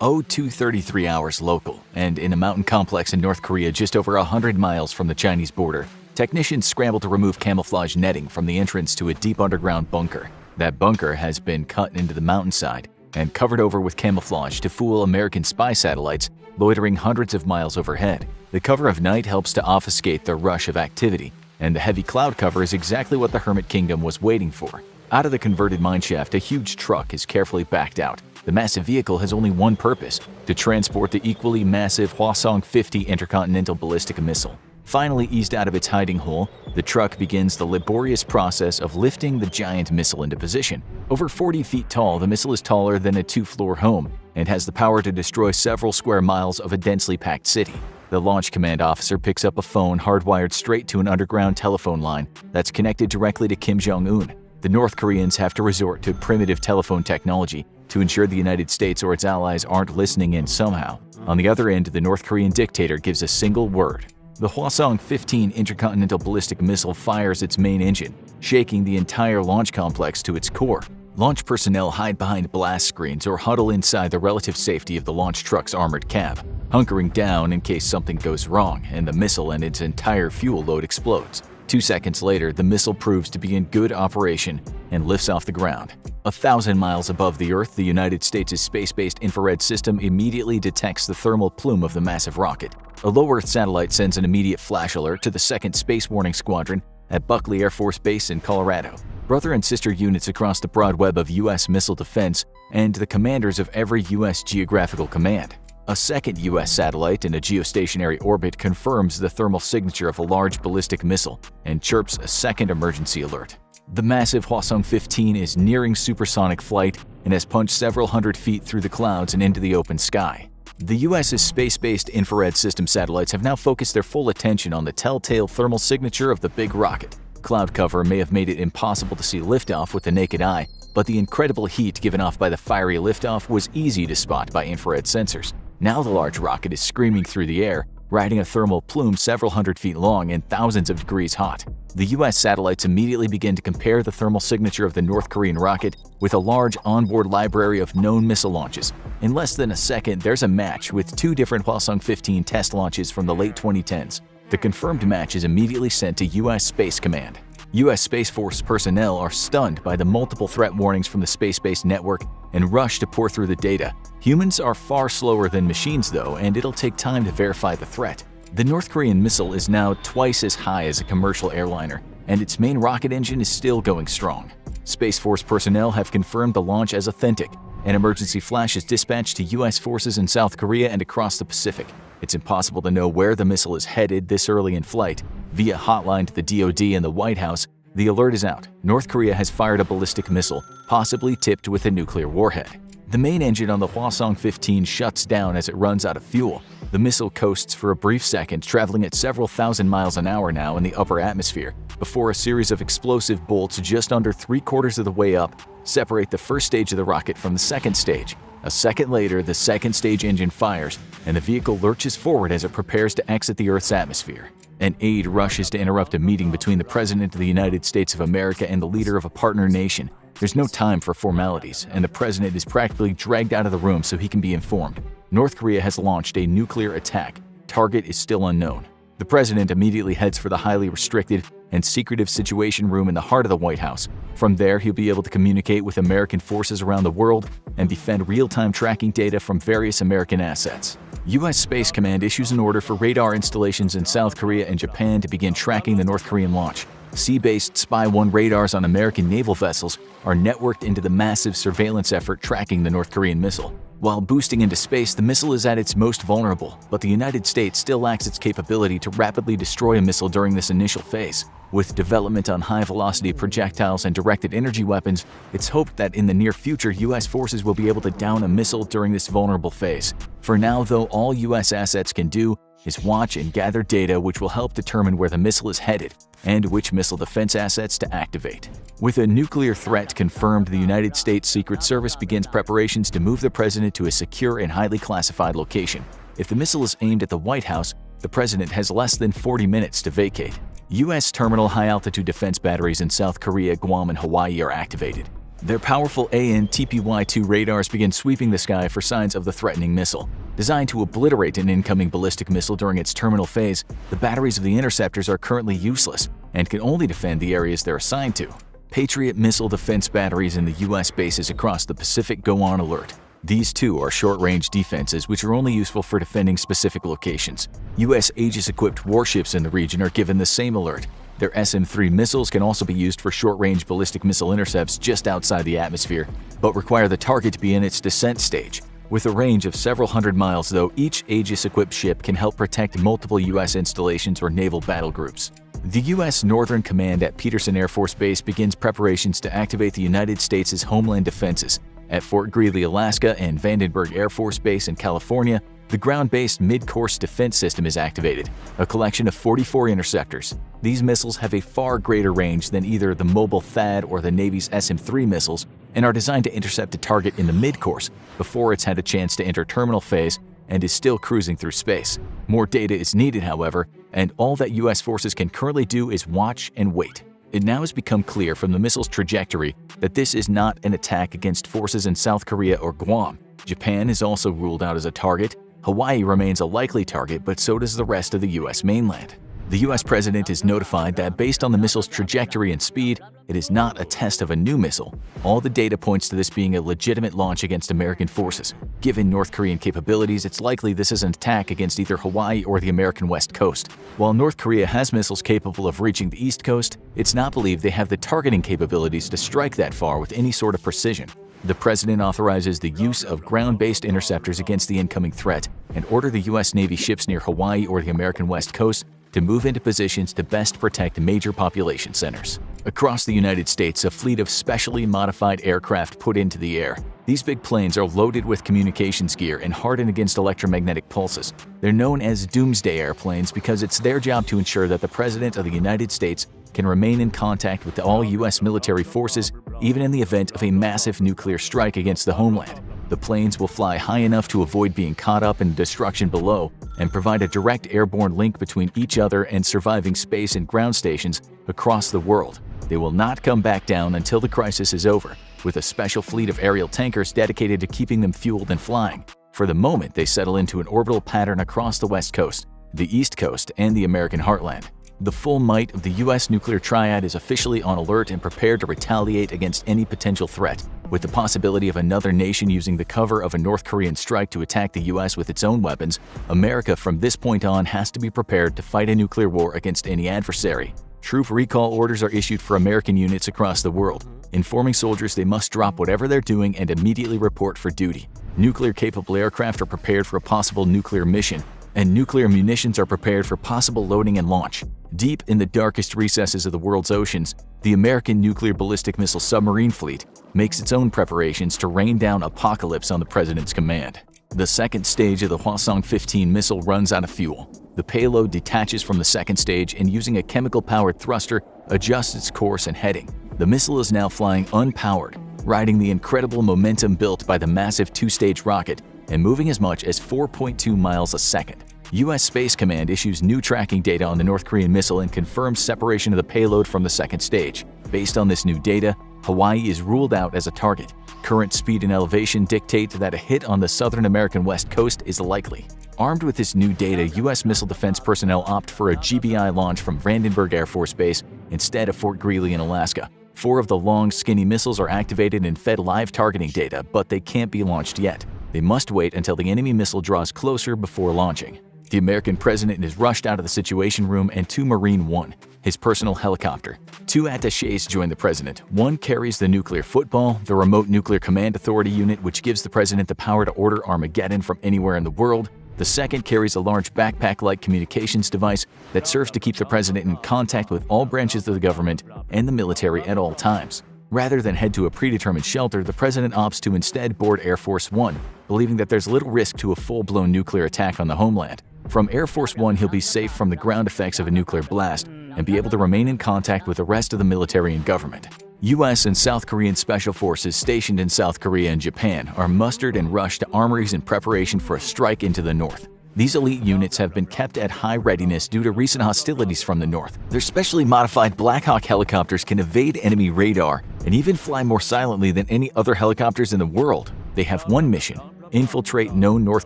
0233 hours local, and in a mountain complex in North Korea just over 100 miles from the Chinese border, technicians scramble to remove camouflage netting from the entrance to a deep underground bunker. That bunker has been cut into the mountainside and covered over with camouflage to fool American spy satellites loitering hundreds of miles overhead. The cover of night helps to obfuscate the rush of activity, and the heavy cloud cover is exactly what the Hermit Kingdom was waiting for. Out of the converted mineshaft, a huge truck is carefully backed out. The massive vehicle has only one purpose: to transport the equally massive Hwasong-50 intercontinental ballistic missile. Finally eased out of its hiding hole, the truck begins the laborious process of lifting the giant missile into position. Over 40 feet tall, the missile is taller than a two-floor home and has the power to destroy several square miles of a densely packed city. The launch command officer picks up a phone hardwired straight to an underground telephone line that's connected directly to Kim Jong-un. The North Koreans have to resort to primitive telephone technology to ensure the United States or its allies aren't listening in somehow. On the other end, the North Korean dictator gives a single word. The Hwasong-15 intercontinental ballistic missile fires its main engine, shaking the entire launch complex to its core. Launch personnel hide behind blast screens or huddle inside the relative safety of the launch truck's armored cab, hunkering down in case something goes wrong and the missile and its entire fuel load explodes. 2 seconds later, the missile proves to be in good operation and lifts off the ground. 1,000 miles above the Earth, the United States' space-based infrared system immediately detects the thermal plume of the massive rocket. A low-Earth satellite sends an immediate flash alert to the 2nd Space Warning Squadron at Buckley Air Force Base in Colorado. Brother and sister units across the broad web of U.S. missile defense and the commanders of every U.S. geographical command. A second U.S. satellite in a geostationary orbit confirms the thermal signature of a large ballistic missile and chirps a second emergency alert. The massive Hwasong-15 is nearing supersonic flight and has punched several hundred feet through the clouds and into the open sky. The U.S.'s space-based infrared system satellites have now focused their full attention on the telltale thermal signature of the big rocket. Cloud cover may have made it impossible to see liftoff with the naked eye, but the incredible heat given off by the fiery liftoff was easy to spot by infrared sensors. Now the large rocket is screaming through the air, riding a thermal plume several hundred feet long and thousands of degrees hot. The U.S. satellites immediately begin to compare the thermal signature of the North Korean rocket with a large onboard library of known missile launches. In less than a second, there's a match with 2 different Hwasong-15 test launches from the late 2010s. The confirmed match is immediately sent to U.S. Space Command. U.S. Space Force personnel are stunned by the multiple threat warnings from the space-based network and rush to pour through the data. Humans are far slower than machines though, and it'll take time to verify the threat. The North Korean missile is now twice as high as a commercial airliner, and its main rocket engine is still going strong. Space Force personnel have confirmed the launch as authentic. An emergency flash is dispatched to U.S. forces in South Korea and across the Pacific. It's impossible to know where the missile is headed this early in flight. Via hotline to the DoD and the White House, the alert is out. North Korea has fired a ballistic missile, possibly tipped with a nuclear warhead. The main engine on the Hwasong-15 shuts down as it runs out of fuel. The missile coasts for a brief second, traveling at several thousand miles an hour now in the upper atmosphere, before a series of explosive bolts just under 3/4 of the way up separate the first stage of the rocket from the second stage. A second later, the second stage engine fires, and the vehicle lurches forward as it prepares to exit the Earth's atmosphere. An aide rushes to interrupt a meeting between the President of the United States of America and the leader of a partner nation. There's no time for formalities, and the President is practically dragged out of the room so he can be informed. North Korea has launched a nuclear attack. Target is still unknown. The President immediately heads for the highly restricted and secretive Situation Room in the heart of the White House. From there, he'll be able to communicate with American forces around the world and defend real-time tracking data from various American assets. U.S. Space Command issues an order for radar installations in South Korea and Japan to begin tracking the North Korean launch. Sea-based Spy-1 radars on American naval vessels are networked into the massive surveillance effort tracking the North Korean missile. While boosting into space, the missile is at its most vulnerable, but the United States still lacks its capability to rapidly destroy a missile during this initial phase. With development on high-velocity projectiles and directed energy weapons, it's hoped that in the near future U.S. forces will be able to down a missile during this vulnerable phase. For now, though, all U.S. assets can do is watch and gather data which will help determine where the missile is headed and which missile defense assets to activate. With a nuclear threat confirmed, the United States Secret Service begins preparations to move the president to a secure and highly classified location. If the missile is aimed at the White House, the president has less than 40 minutes to vacate. U.S. terminal high-altitude defense batteries in South Korea, Guam, and Hawaii are activated. Their powerful AN/TPY-2 radars begin sweeping the sky for signs of the threatening missile. Designed to obliterate an incoming ballistic missile during its terminal phase, the batteries of the interceptors are currently useless and can only defend the areas they're assigned to. Patriot missile defense batteries in the U.S. bases across the Pacific go on alert. These too are short-range defenses which are only useful for defending specific locations. U.S. Aegis-equipped warships in the region are given the same alert. Their SM-3 missiles can also be used for short-range ballistic missile intercepts just outside the atmosphere, but require the target to be in its descent stage. With a range of several hundred miles, though, each Aegis-equipped ship can help protect multiple U.S. installations or naval battle groups. The U.S. Northern Command at Peterson Air Force Base begins preparations to activate the United States' homeland defenses. At Fort Greely, Alaska and Vandenberg Air Force Base in California, the ground-based mid-course defense system is activated, a collection of 44 interceptors. These missiles have a far greater range than either the mobile THAAD or the Navy's SM-3 missiles and are designed to intercept a target in the mid-course before it's had a chance to enter terminal phase and is still cruising through space. More data is needed, however, and all that U.S. forces can currently do is watch and wait. It now has become clear from the missile's trajectory that this is not an attack against forces in South Korea or Guam. Japan is also ruled out as a target. Hawaii remains a likely target, but so does the rest of the U.S. mainland. The U.S. president is notified that based on the missile's trajectory and speed, it is not a test of a new missile. All the data points to this being a legitimate launch against American forces. Given North Korean capabilities, it's likely this is an attack against either Hawaii or the American West Coast. While North Korea has missiles capable of reaching the East Coast, it's not believed they have the targeting capabilities to strike that far with any sort of precision. The president authorizes the use of ground-based interceptors against the incoming threat and order the U.S. Navy ships near Hawaii or the American West Coast to move into positions to best protect major population centers. Across the United States, a fleet of specially modified aircraft put into the air. These big planes are loaded with communications gear and hardened against electromagnetic pulses. They're known as doomsday airplanes because it's their job to ensure that the President of the United States can remain in contact with all U.S. military forces even in the event of a massive nuclear strike against the homeland. The planes will fly high enough to avoid being caught up in destruction below and provide a direct airborne link between each other and surviving space and ground stations across the world. They will not come back down until the crisis is over, with a special fleet of aerial tankers dedicated to keeping them fueled and flying. For the moment, they settle into an orbital pattern across the West Coast, the East Coast, and the American heartland. The full might of the U.S. nuclear triad is officially on alert and prepared to retaliate against any potential threat. With the possibility of another nation using the cover of a North Korean strike to attack the U.S. with its own weapons, America from this point on has to be prepared to fight a nuclear war against any adversary. Troop recall orders are issued for American units across the world, informing soldiers they must drop whatever they're doing and immediately report for duty. Nuclear-capable aircraft are prepared for a possible nuclear mission, and nuclear munitions are prepared for possible loading and launch. Deep in the darkest recesses of the world's oceans, the American nuclear ballistic missile submarine fleet makes its own preparations to rain down apocalypse on the president's command. The second stage of the Hwasong-15 missile runs out of fuel. The payload detaches from the second stage and using a chemical-powered thruster adjusts its course and heading. The missile is now flying unpowered, riding the incredible momentum built by the massive two-stage rocket and moving as much as 4.2 miles a second. U.S. Space Command issues new tracking data on the North Korean missile and confirms separation of the payload from the second stage. Based on this new data, Hawaii is ruled out as a target. Current speed and elevation dictate that a hit on the southern American West Coast is likely. Armed with this new data, U.S. missile defense personnel opt for a GBI launch from Vandenberg Air Force Base instead of Fort Greely in Alaska. 4 of the long, skinny missiles are activated and fed live targeting data, but they can't be launched yet. They must wait until the enemy missile draws closer before launching. The American president is rushed out of the Situation Room and to Marine One, his personal helicopter. 2 attachés join the president. One carries the nuclear football, the remote nuclear command authority unit which gives the president the power to order Armageddon from anywhere in the world. The second carries a large backpack-like communications device that serves to keep the president in contact with all branches of the government and the military at all times. Rather than head to a predetermined shelter, the president opts to instead board Air Force One, believing that there's little risk to a full-blown nuclear attack on the homeland. From Air Force One, he'll be safe from the ground effects of a nuclear blast and be able to remain in contact with the rest of the military and government. U.S. and South Korean special forces stationed in South Korea and Japan are mustered and rushed to armories in preparation for a strike into the north. These elite units have been kept at high readiness due to recent hostilities from the north. Their specially modified Black Hawk helicopters can evade enemy radar and even fly more silently than any other helicopters in the world. They have one mission: infiltrate known North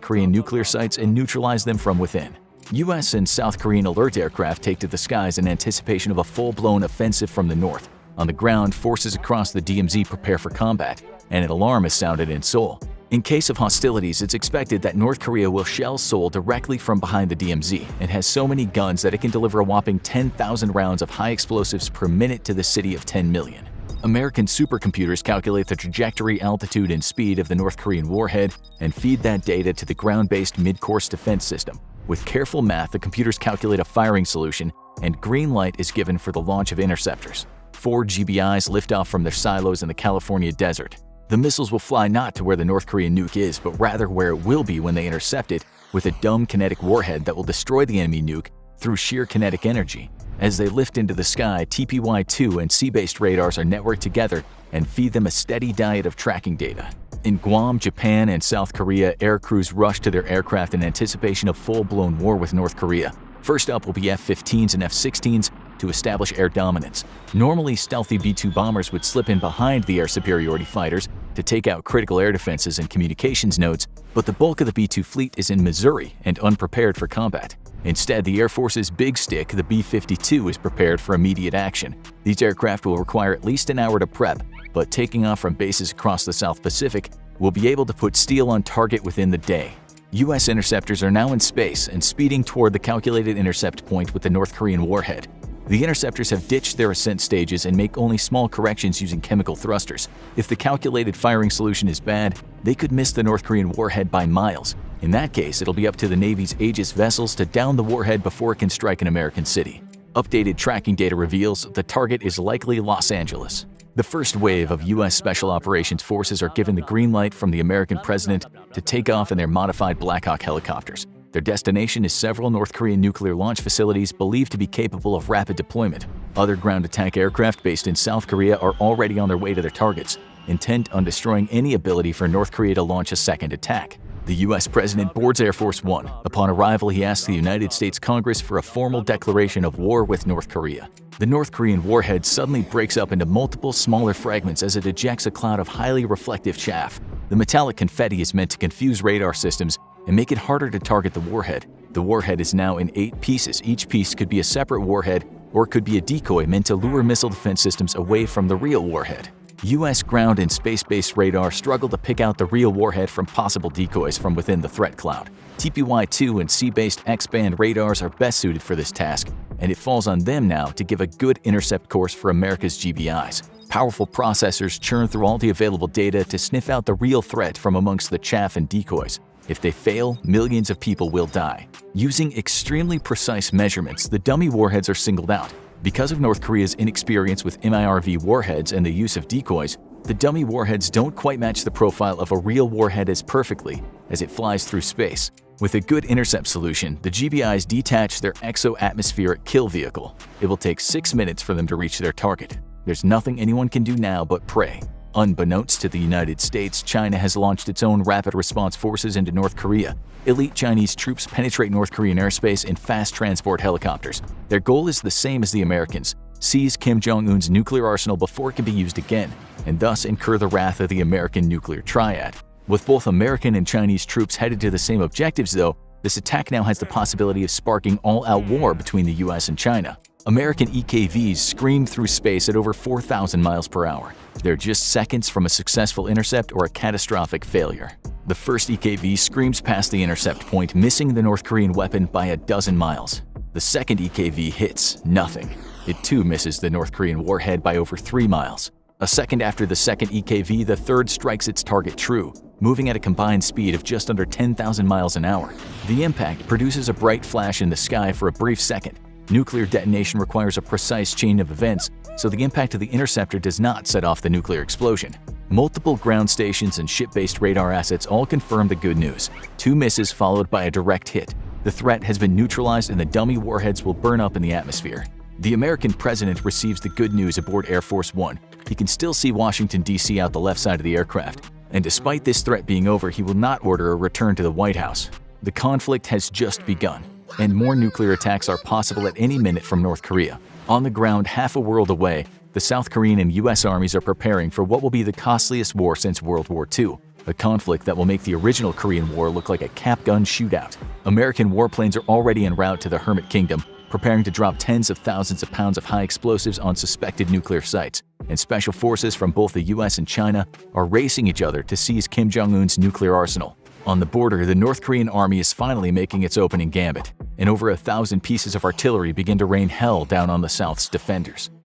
Korean nuclear sites and neutralize them from within. US and South Korean alert aircraft take to the skies in anticipation of a full-blown offensive from the north. On the ground, forces across the DMZ prepare for combat, and an alarm is sounded in Seoul. In case of hostilities, it's expected that North Korea will shell Seoul directly from behind the DMZ. It has so many guns that it can deliver a whopping 10,000 rounds of high explosives per minute to the city of 10 million. American supercomputers calculate the trajectory, altitude, and speed of the North Korean warhead and feed that data to the ground-based mid-course defense system. With careful math, the computers calculate a firing solution, and green light is given for the launch of interceptors. 4 GBIs lift off from their silos in the California desert. The missiles will fly not to where the North Korean nuke is, but rather where it will be when they intercept it, with a dumb kinetic warhead that will destroy the enemy nuke through sheer kinetic energy. As they lift into the sky, TPY-2 and sea-based radars are networked together and feed them a steady diet of tracking data. In Guam, Japan, and South Korea, air crews rush to their aircraft in anticipation of full-blown war with North Korea. First up will be F-15s and F-16s to establish air dominance. Normally, stealthy B-2 bombers would slip in behind the air superiority fighters to take out critical air defenses and communications nodes, but the bulk of the B-2 fleet is in Missouri and unprepared for combat. Instead, the Air Force's big stick, the B-52, is prepared for immediate action. These aircraft will require at least an hour to prep, but taking off from bases across the South Pacific will be able to put steel on target within the day. U.S. interceptors are now in space and speeding toward the calculated intercept point with the North Korean warhead. The interceptors have ditched their ascent stages and make only small corrections using chemical thrusters. If the calculated firing solution is bad, they could miss the North Korean warhead by miles. In that case, it'll be up to the Navy's Aegis vessels to down the warhead before it can strike an American city. Updated tracking data reveals the target is likely Los Angeles. The first wave of U.S. Special Operations Forces are given the green light from the American president to take off in their modified Black Hawk helicopters. Their destination is several North Korean nuclear launch facilities believed to be capable of rapid deployment. Other ground attack aircraft based in South Korea are already on their way to their targets, intent on destroying any ability for North Korea to launch a second attack. The U.S. President boards Air Force One. Upon arrival, he asks the United States Congress for a formal declaration of war with North Korea. The North Korean warhead suddenly breaks up into multiple smaller fragments as it ejects a cloud of highly reflective chaff. The metallic confetti is meant to confuse radar systems and make it harder to target the warhead. The warhead is now in 8 pieces. Each piece could be a separate warhead or could be a decoy meant to lure missile defense systems away from the real warhead. U.S. ground and space-based radar struggle to pick out the real warhead from possible decoys from within the threat cloud. TPY-2 and sea-based X-band radars are best suited for this task, and it falls on them now to give a good intercept course for America's GBIs. Powerful processors churn through all the available data to sniff out the real threat from amongst the chaff and decoys. If they fail, millions of people will die. Using extremely precise measurements, the dummy warheads are singled out. Because of North Korea's inexperience with MIRV warheads and the use of decoys, the dummy warheads don't quite match the profile of a real warhead as perfectly as it flies through space. With a good intercept solution, the GBIs detach their exo-atmospheric kill vehicle. It will take 6 minutes for them to reach their target. There's nothing anyone can do now but pray. Unbeknownst to the United States, China has launched its own rapid response forces into North Korea. Elite Chinese troops penetrate North Korean airspace in fast transport helicopters. Their goal is the same as the Americans: seize Kim Jong-un's nuclear arsenal before it can be used again, and thus incur the wrath of the American nuclear triad. With both American and Chinese troops headed to the same objectives, though, this attack now has the possibility of sparking all-out war between the US and China. American EKVs scream through space at over 4,000 miles per hour. They're just seconds from a successful intercept or a catastrophic failure. The first EKV screams past the intercept point, missing the North Korean weapon by a dozen miles. The second EKV hits nothing. It too misses the North Korean warhead by over 3 miles. A second after the second EKV, the third strikes its target true, moving at a combined speed of just under 10,000 miles an hour. The impact produces a bright flash in the sky for a brief second. Nuclear detonation requires a precise chain of events, so the impact of the interceptor does not set off the nuclear explosion. Multiple ground stations and ship-based radar assets all confirm the good news. 2 misses followed by a direct hit. The threat has been neutralized and the dummy warheads will burn up in the atmosphere. The American president receives the good news aboard Air Force One. He can still see Washington, D.C. out the left side of the aircraft. And despite this threat being over, he will not order a return to the White House. The conflict has just begun, and more nuclear attacks are possible at any minute from North Korea. On the ground half a world away, the South Korean and U.S. armies are preparing for what will be the costliest war since World War II, a conflict that will make the original Korean War look like a cap gun shootout. American warplanes are already en route to the Hermit Kingdom, preparing to drop tens of thousands of pounds of high explosives on suspected nuclear sites, and special forces from both the US and China are racing each other to seize Kim Jong-un's nuclear arsenal. On the border, the North Korean army is finally making its opening gambit, and over 1,000 pieces of artillery begin to rain hell down on the South's defenders.